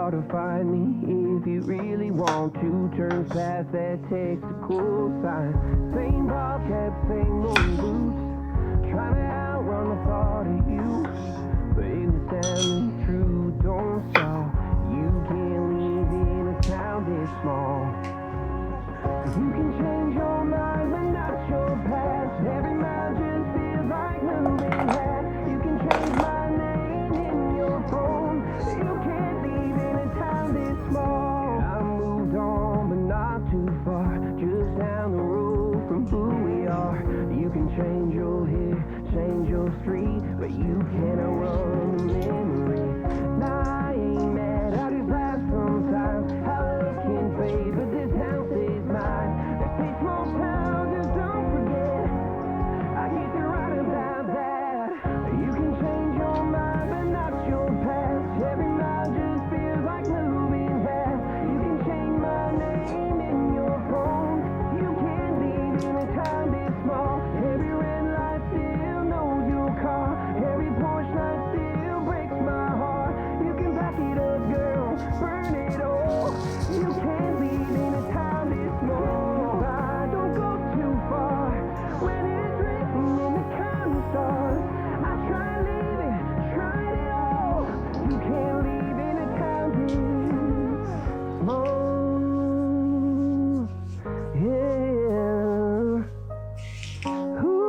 hard to find me if you really want to. Turns past that text to cool sign. Same ball cap, same old boots. Trying to outrun the thought of you, but if the sound is true, don't stop. You can't leave in a town this small. You can change your mind, but not your past. Every mile just feels like moving fast. You can change my name in your phone. You can't leave in a town this small. I moved on, but not too far. Just down the road from who we are. You can change your hair, change your street, but you can't outrun the memory. Nah, I ain't mad, I just laugh sometimes. How love can fade, but this house is mine. Let's take small town, just don't forget. I get you right about that. You can change your mind, but not your past. Every mile just feels like moving fast. You can change my name in your phone. You can't leave in a town this small. Every red light still knows your car. Every Porsche light still breaks my heart. You can back it up, girl, burn it all. You can't leave in a town this small. I don't go too far when it's written in the counting stars. I try leaving, tried it all. You can't leave in a town this small. Yeah. Ooh.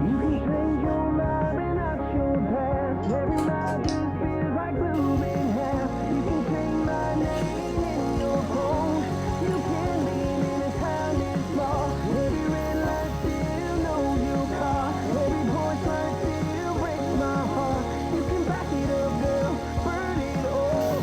You can change your mind and not your past. Every mile just feels like moving half. You can change my name in your phone. You can't leave in a town this small. Every red light still knows your car. Every Porsche light still breaks my heart. You can back it up, girl, burn it all.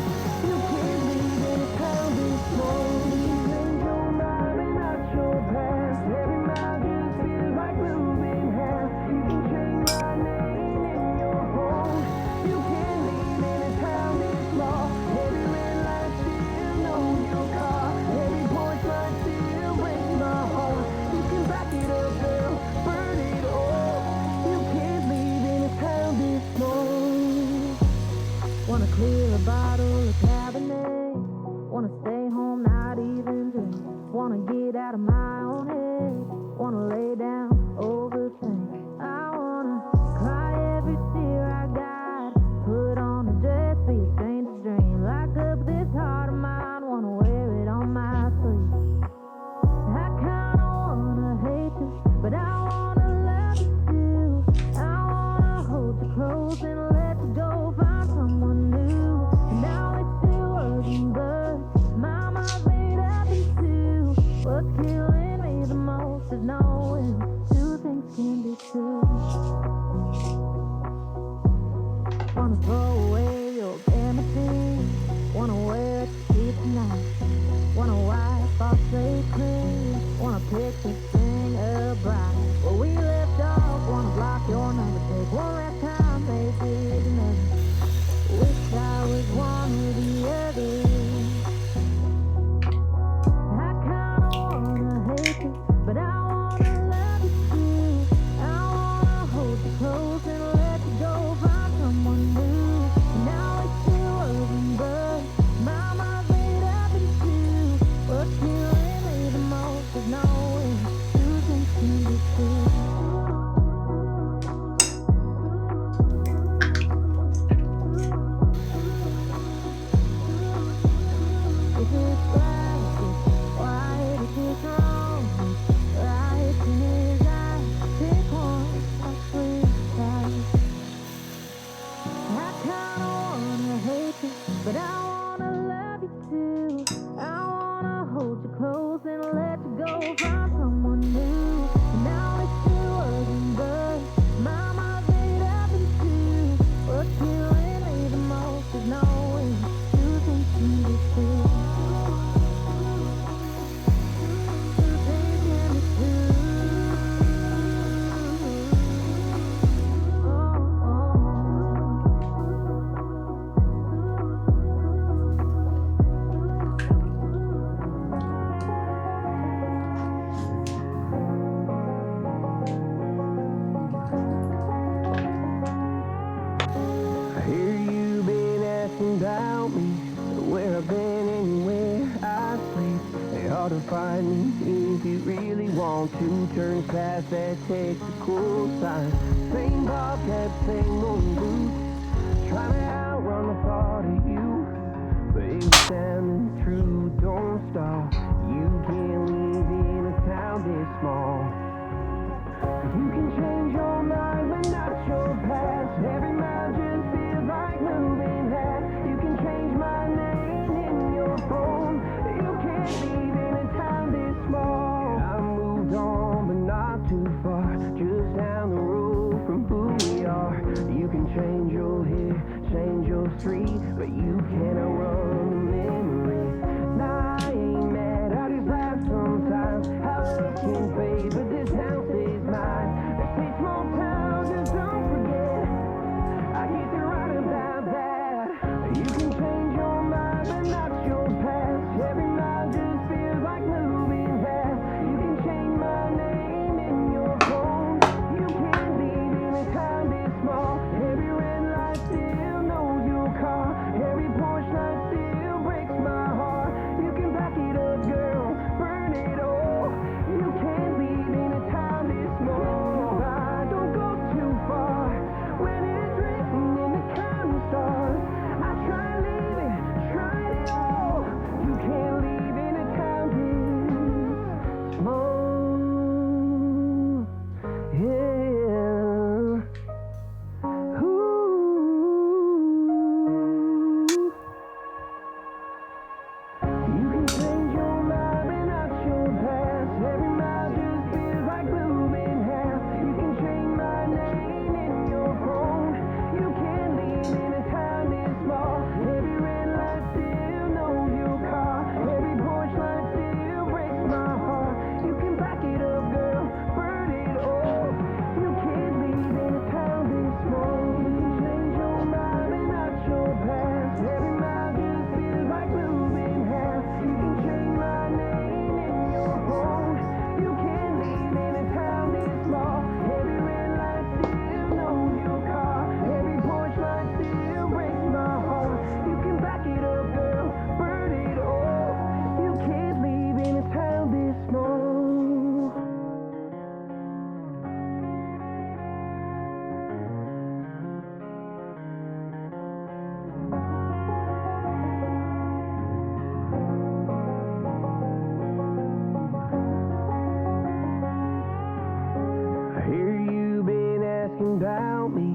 You can't leave in a town this small. You can change your mind and not your past. Every mile just feels like moving half. You can change my name in your phone. You can't leave in a town this small. Every red light still knows your car. Every Porsche light still breaks my heart. You can back it up, girl, burn it all. You can't leave in a town this small. Wanna clear a bottle of Cabernet. Wanna stay home, not even drink. Wanna get out of my own head. Wanna lay down, overthink. I wanna cry every tear I got. Put on a dress, be a stranger's dream. Lock up this heart of mine, wanna wear it on my sleeve. I kinda wanna hate you, but I wanna love you too. I wanna hold you close and let you go, find someone new. And now it's still working, but my mind's made up in two. What's killing me the most is knowing two things can be true. Wanna throw away your empathy. Wanna wear it to sleep tonight. Wanna wipe off slave clean. Wanna pick this thing up right where we left off. Wanna block your number, take one last time, make it another. Wish I was one or the other. I kinda wanna hate you, but I wanna love you too. I wanna hold you close and let you go, find someone new. And now it's still working, but my mind's made up in two. What's killing me the most is knowing two things can be true. hard to find me if you really want to. Turns past that takes a cool sign. Same ball cap, same old boots, trying to outrun the thought of you. But if you're standing true, don't stop. You can't live in a town this small. You can change your mind, but not your past. Every mile just feels like moving fast. You can change my name in your phone. You can't leave in a town this small. I moved on, but not too far. Just down the road from who we are. You can change your hair, change your street, but you can't outrun the memory. Nah, I ain't mad, I just laugh sometimes. How love can fade, but this town stays mine. This small town, just don't forget. I used to write about that. You can change your mind, but not your past. Every mile just feels like moving fast. You can change my name in your phone. You can't leave in a town this small. Every red light still knows your car. Every porch light still breaks my heart. You can back it up, girl, burn it all. You can't leave in a town this small. I don't go too far when it's written in the counting stars. I try to leave it, tried it all. You can't leave in a town this small. Yeah. Ooh. You can change your mind, but not your past. Every mile just feels like moving half. You can change my name in your phone. You can't leave in a town this small. Every red light still knows your car. Every porch light still breaks my heart. You can back it up, girl, burn it all. You can't leave in a town this small. You can change your mind, but not your past. Every mile just feels like moving half. You can change my name in your phone. You can't leave in a town this small. Every red light still knows your car. Every porch light still breaks my heart. You can back it up, girl, burn it all. You can't leave in a town this small. I hear you been asking about me,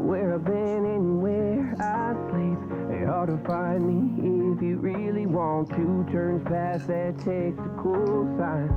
where I've been and where I sleep. It's hard to find me if you really want to. Turns past that takes a cool sign.